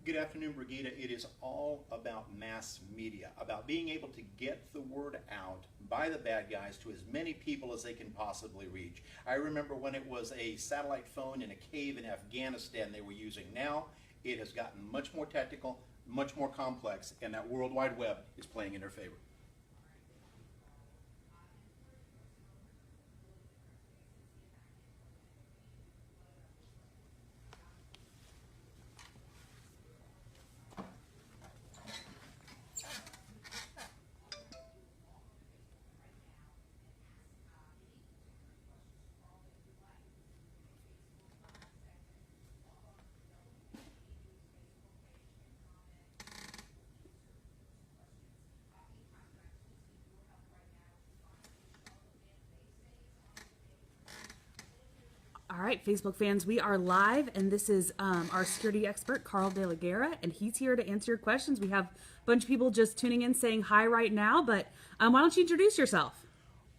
Good afternoon, Brigida. It is all about mass media, about being able to get the word out by the bad guys to as many people as they can possibly reach. I remember when it was a satellite phone in a cave in Afghanistan they were using. Now it has gotten much more technical, much more complex, and that World Wide Web is playing in their favor. All right, Facebook fans, we are live, and this is our security expert, Karl de la Guerra, and he's here to answer your questions. We have a bunch of people just tuning in saying hi right now, but why don't you introduce yourself?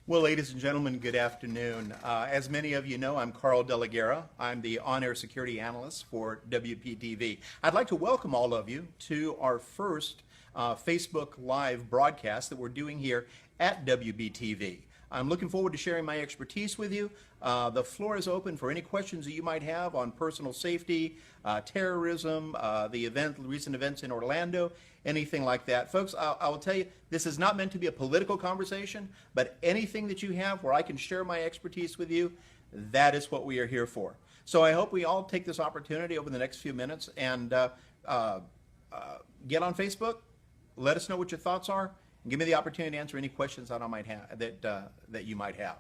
Well, ladies and gentlemen, good afternoon. As many of you know, I'm Karl de la Guerra. I'm the on-air security analyst for WBTV. I'd like to welcome all of you to our first Facebook Live broadcast that we're doing here at WBTV. I'm looking forward to sharing my expertise with you. The floor is open for any questions that you might have on personal safety, terrorism, the recent events in Orlando, anything like that. Folks, I will tell you, this is not meant to be a political conversation, but anything that you have where I can share my expertise with you, that is what we are here for. So I hope we all take this opportunity over the next few minutes and get on Facebook, let us know what your thoughts are, and give me the opportunity to answer any questions that I might have, that you might have.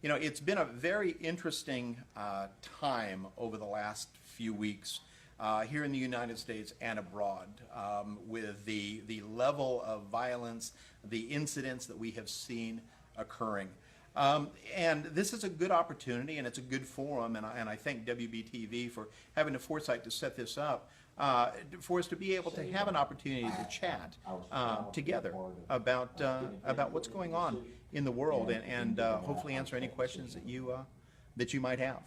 You know, it's been a very interesting time over the last few weeks here in the United States and abroad with the level of violence, the incidents that we have seen occurring. And this is a good opportunity, and it's a good forum, and I thank WBTV for having the foresight to set this up for us to be able to have an opportunity to chat together about what's going on in the world, and hopefully answer any questions that you might have.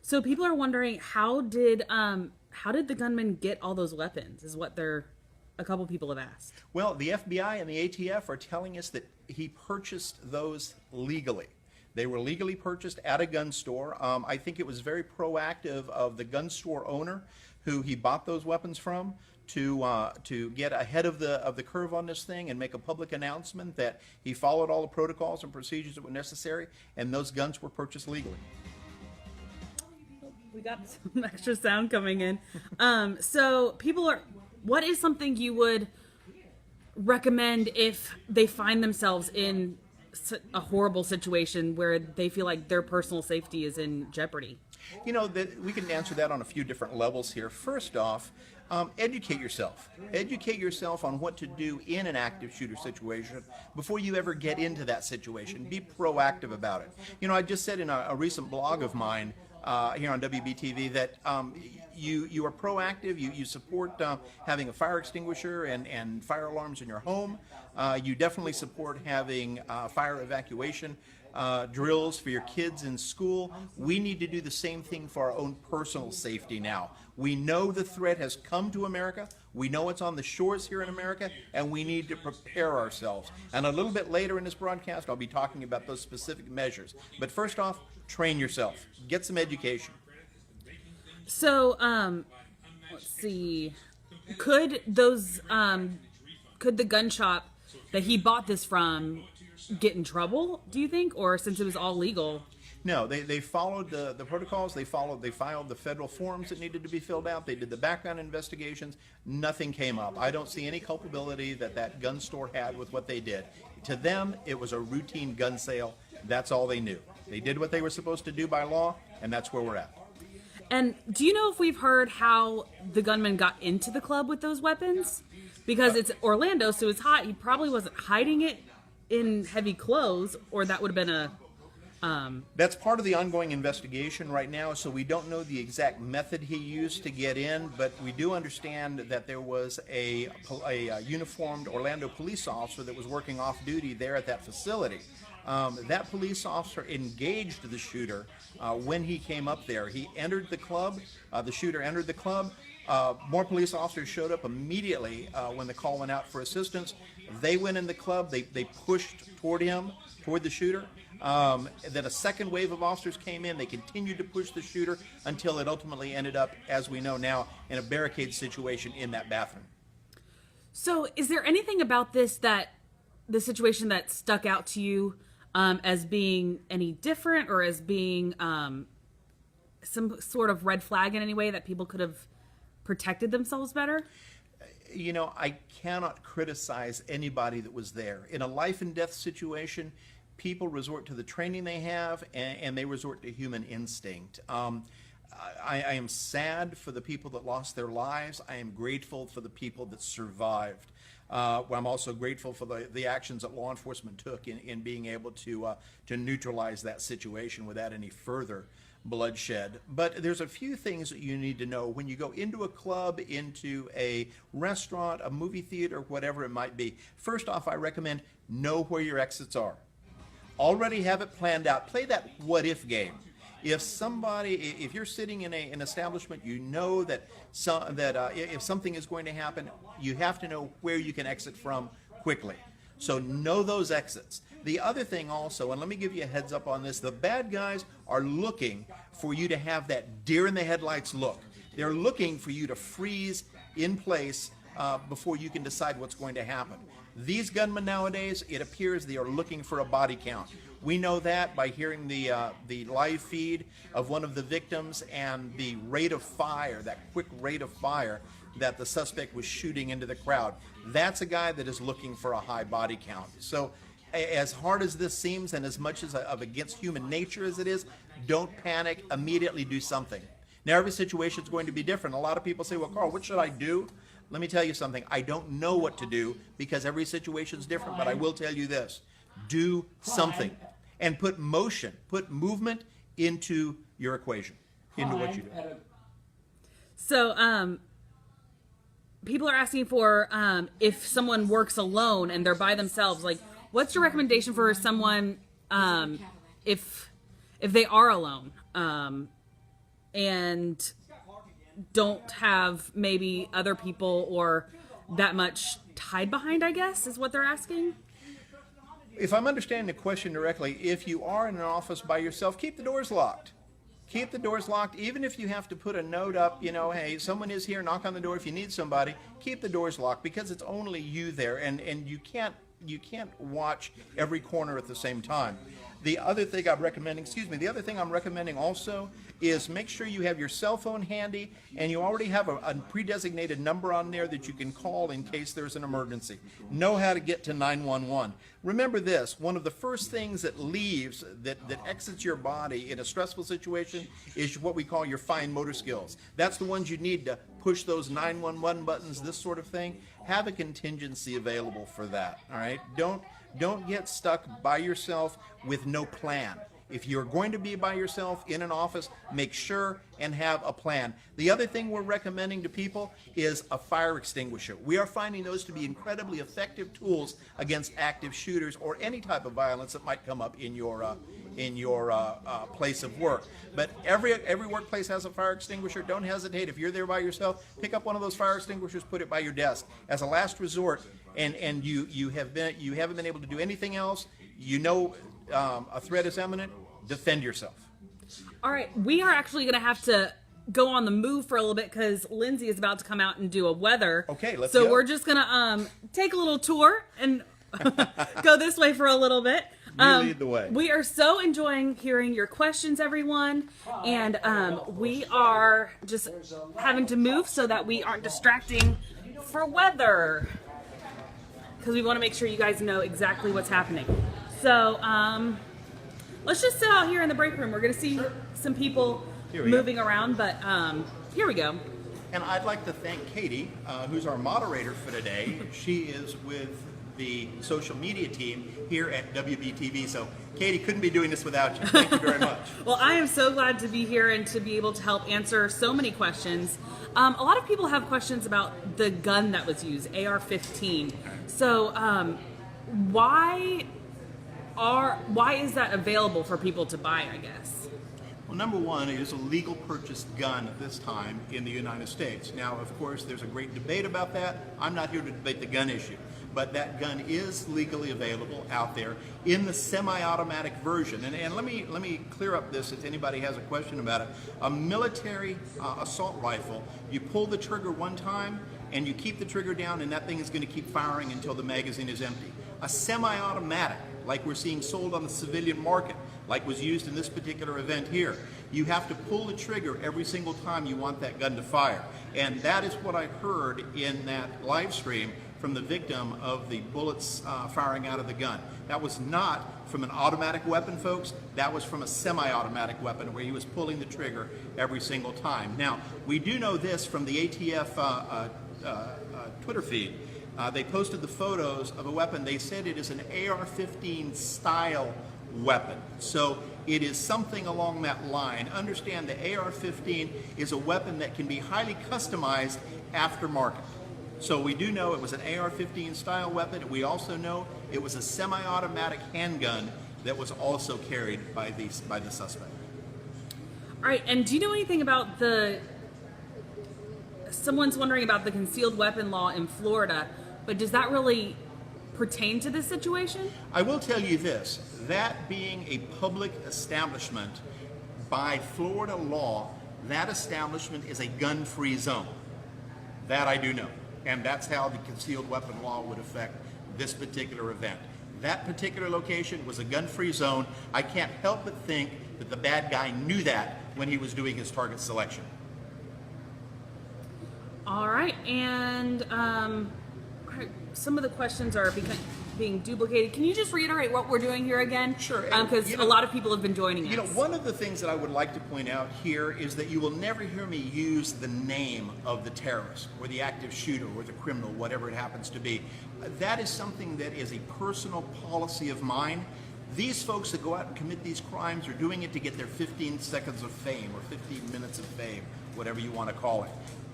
So people are wondering, how did the gunman get all those weapons? Is what a couple people have asked. Well, the FBI and the ATF are telling us that he purchased those legally. They were legally purchased at a gun store. I think it was very proactive of the gun store owner who he bought those weapons from to get ahead of the curve on this thing and make a public announcement that he followed all the protocols and procedures that were necessary, and those guns were purchased legally. We got some extra sound coming in. So what is something you would recommend if they find themselves in a horrible situation where they feel like their personal safety is in jeopardy? You know, we can answer that on a few different levels here. First off, educate yourself. Educate yourself on what to do in an active shooter situation before you ever get into that situation. Be proactive about it. You know, I just said in a recent blog of mine here on WBTV that you are proactive, you support having a fire extinguisher and fire alarms in your home. You definitely support having fire evacuation drills for your kids in school. We need to do the same thing for our own personal safety now. We know the threat has come to America. We know it's on the shores here in America, and we need to prepare ourselves. And a little bit later in this broadcast, I'll be talking about those specific measures. But first off, train yourself. Get some education. So, let's see. Could the gun shop that he bought this from get in trouble, do you think? Or since it was all legal? No, they followed the protocols. They filed the federal forms that needed to be filled out. They did the background investigations. Nothing came up. I don't see any culpability that gun store had with what they did. To them, it was a routine gun sale. That's all they knew. They did what they were supposed to do by law, and that's where we're at. And do you know if we've heard how the gunman got into the club with those weapons? Because it's Orlando, so it's hot. He probably wasn't hiding it in heavy clothes, or that would have been That's part of the ongoing investigation right now, so we don't know the exact method he used to get in, but we do understand that there was a uniformed Orlando police officer that was working off duty there at that facility. That police officer engaged the shooter when he came up there. He entered the club, the shooter entered the club. More police officers showed up immediately when the call went out for assistance. They went in the club, they pushed toward the shooter. Then a second wave of officers came in. They continued to push the shooter until it ultimately ended up, as we know now, in a barricade situation in that bathroom. So is there anything about this the situation that stuck out to you as being any different, or as being some sort of red flag in any way that people could have protected themselves better? You know, I cannot criticize anybody that was there. In a life and death situation, people resort to the training they have, and they resort to human instinct. I am sad for the people that lost their lives. I am grateful for the people that survived. I'm also grateful for the actions that law enforcement took in being able to neutralize that situation without any further bloodshed. But there's a few things that you need to know when you go into a club, into a restaurant, a movie theater, whatever it might be. First off, I recommend know where your exits are. Already have it planned out. Play that what-if game. If you're sitting in an establishment, you know that if something is going to happen, you have to know where you can exit from quickly. So know those exits. The other thing also, and let me give you a heads up on this, the bad guys are looking for you to have that deer in the headlights look. They're looking for you to freeze in place before you can decide what's going to happen. These gunmen nowadays, it appears they are looking for a body count. We know that by hearing the live feed of one of the victims and the rate of fire, that quick rate of fire that the suspect was shooting into the crowd. That's a guy that is looking for a high body count. So as hard as this seems, and as much as of against human nature as it is, don't panic, immediately do something. Now every situation is going to be different. A lot of people say, well, Karl, what should I do? Let me tell you something. I don't know what to do because every situation is different, but I will tell you this. Do something and put movement into your equation, into what you do. So, people are asking for if someone works alone and they're by themselves, like, what's your recommendation for someone if they are alone and don't have maybe other people or that much tied behind, I guess, is what they're asking? If I'm understanding the question directly, if you are in an office by yourself, keep the doors locked. Keep the doors locked, even if you have to put a note up, hey, someone is here, knock on the door if you need somebody. Keep the doors locked because it's only you there, and you can't watch every corner at the same time. The other thing I'm recommending also is make sure you have your cell phone handy and you already have a pre-designated number on there that you can call in case there's an emergency. Know how to get to 911. Remember this, one of the first things that leaves, that exits your body in a stressful situation is what we call your fine motor skills. That's the ones you need to push those 911 buttons, this sort of thing. Have a contingency available for that, all right? Don't get stuck by yourself with no plan. If you're going to be by yourself in an office, make sure and have a plan. The other thing we're recommending to people is a fire extinguisher. We are finding those to be incredibly effective tools against active shooters or any type of violence that might come up in your place of work. But every workplace has a fire extinguisher. Don't hesitate. If you're there by yourself, pick up one of those fire extinguishers, put it by your desk as a last resort. And you haven't been able to do anything else. A threat is imminent. Defend yourself. All right, we are actually going to have to go on the move for a little bit because Lindsay is about to come out and do a weather. Okay, let's go. So we're just going to take a little tour and go this way for a little bit. You lead the way. We are so enjoying hearing your questions, everyone, and we are just having to move so that we aren't distracting for weather because we want to make sure you guys know exactly what's happening. So let's just sit out here in the break room. We're going to see some people moving around, but here we go. And I'd like to thank Katie, who's our moderator for today. She is with the social media team here at WBTV. So, Katie, couldn't be doing this without you. Thank you very much. Well, I am so glad to be here and to be able to help answer so many questions. A lot of people have questions about the gun that was used, AR-15. So, why is that available for people to buy, I guess? Well, number one, it is a legal purchased gun at this time in the United States. Now, of course, there's a great debate about that. I'm not here to debate the gun issue, but that gun is legally available out there in the semi-automatic version. And let me clear up this if anybody has a question about it. A military assault rifle, you pull the trigger one time and you keep the trigger down, and that thing is going to keep firing until the magazine is empty. A semi-automatic, like we're seeing sold on the civilian market, like was used in this particular event here, you have to pull the trigger every single time you want that gun to fire. And that is what I heard in that live stream from the victim of the bullets firing out of the gun. That was not from an automatic weapon, folks. That was from a semi-automatic weapon where he was pulling the trigger every single time. Now, we do know this from the ATF Twitter feed. They posted the photos of a weapon. They said it is an AR-15 style weapon. So it is something along that line. Understand the AR-15 is a weapon that can be highly customized aftermarket. So we do know it was an AR-15 style weapon. We also know it was a semi-automatic handgun that was also carried by the suspect. All right, and do you know anything about someone's wondering about the concealed weapon law in Florida, but does that really pertain to this situation? I will tell you this, that being a public establishment, by Florida law, that establishment is a gun-free zone. That I do know. And that's how the concealed weapon law would affect this particular event. That particular location was a gun-free zone. I can't help but think that the bad guy knew that when he was doing his target selection. All right, and some of the questions are being duplicated. Can you just reiterate what we're doing here again? Sure. Because a lot of people have been joining us. You know, one of the things that I would like to point out here is that you will never hear me use the name of the terrorist or the active shooter or the criminal, whatever it happens to be. That is something that is a personal policy of mine. These folks that go out and commit these crimes are doing it to get their 15 seconds of fame or 15 minutes of fame, whatever you want to call it.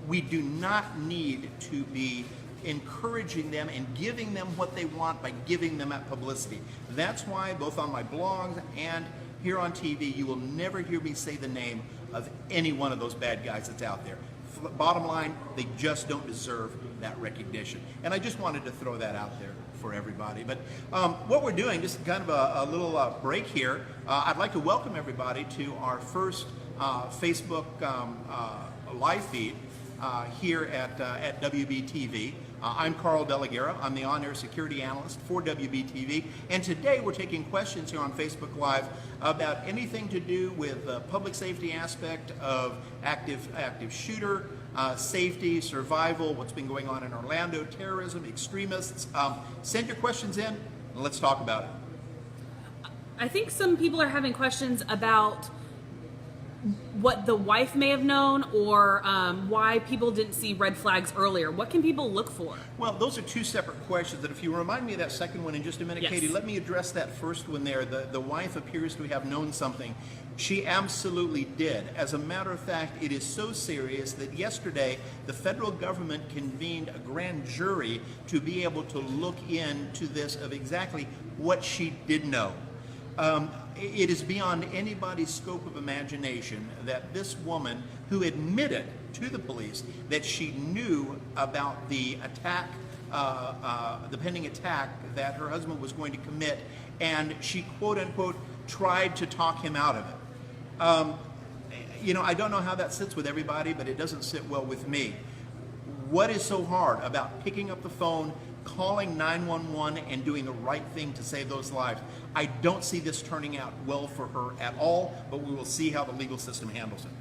We do not need to be encouraging them and giving them what they want by giving them that publicity. That's why both on my blogs and here on TV, you will never hear me say the name of any one of those bad guys that's out there. Bottom line, they just don't deserve that recognition. And I just wanted to throw that out there for everybody. But what we're doing, just kind of a little break here, I'd like to welcome everybody to our first Facebook live feed here at WBTV. I'm Karl De La Guerra. I'm the on-air security analyst for WBTV. And today we're taking questions here on Facebook Live about anything to do with the public safety aspect of active shooter, safety, survival, what's been going on in Orlando, terrorism, extremists. Send your questions in and let's talk about it. I think some people are having questions about what the wife may have known or why people didn't see red flags earlier. What can people look for? Well, those are two separate questions, and if you remind me of that second one in just a minute, yes. Katie, let me address that first one there. The wife appears to have known something. She absolutely did. As a matter of fact, it is so serious that yesterday the federal government convened a grand jury to be able to look into this of exactly what she did know. It is beyond anybody's scope of imagination that this woman, who admitted to the police that she knew about the attack, the pending attack that her husband was going to commit, and she quote unquote tried to talk him out of it. You know, I don't know how that sits with everybody, but it doesn't sit well with me. What is so hard about picking up the phone, calling 911 and doing the right thing to save those lives? I don't see this turning out well for her at all, but we will see how the legal system handles it.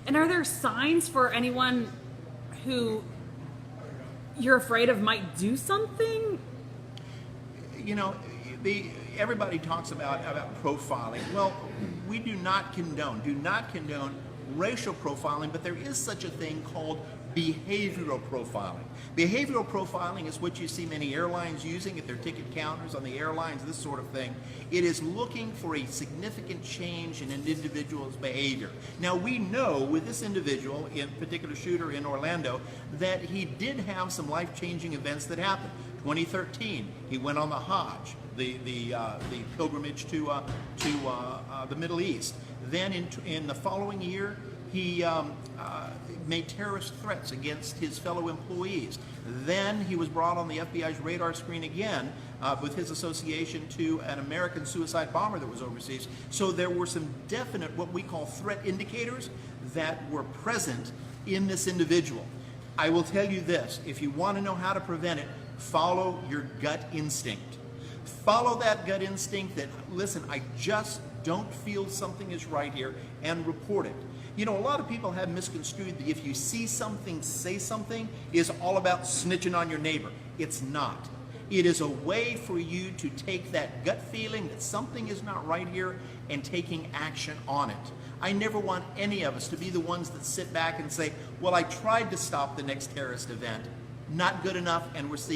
And are there signs for anyone who you're afraid of might do something? You know, everybody talks about profiling. Well, we do not condone racial profiling, but there is such a thing called behavioral profiling. Behavioral profiling is what you see many airlines using at their ticket counters on the airlines, this sort of thing. It is looking for a significant change in an individual's behavior. Now, we know with this individual, in particular shooter in Orlando, that he did have some life-changing events that happened. 2013, he went on the Hajj, the pilgrimage to the Middle East. Then in the following year, he made terrorist threats against his fellow employees. Then he was brought on the FBI's radar screen again with his association to an American suicide bomber that was overseas. So there were some definite, what we call threat indicators, that were present in this individual. I will tell you this, if you want to know how to prevent it, follow your gut instinct. Follow that gut instinct that, listen, I just don't feel something is right here, and report it. You know, a lot of people have misconstrued that if you see something, say something, is all about snitching on your neighbor. It's not. It is a way for you to take that gut feeling that something is not right here and taking action on it. I never want any of us to be the ones that sit back and say, well, I tried to stop the next terrorist event. Not good enough, and we're seeing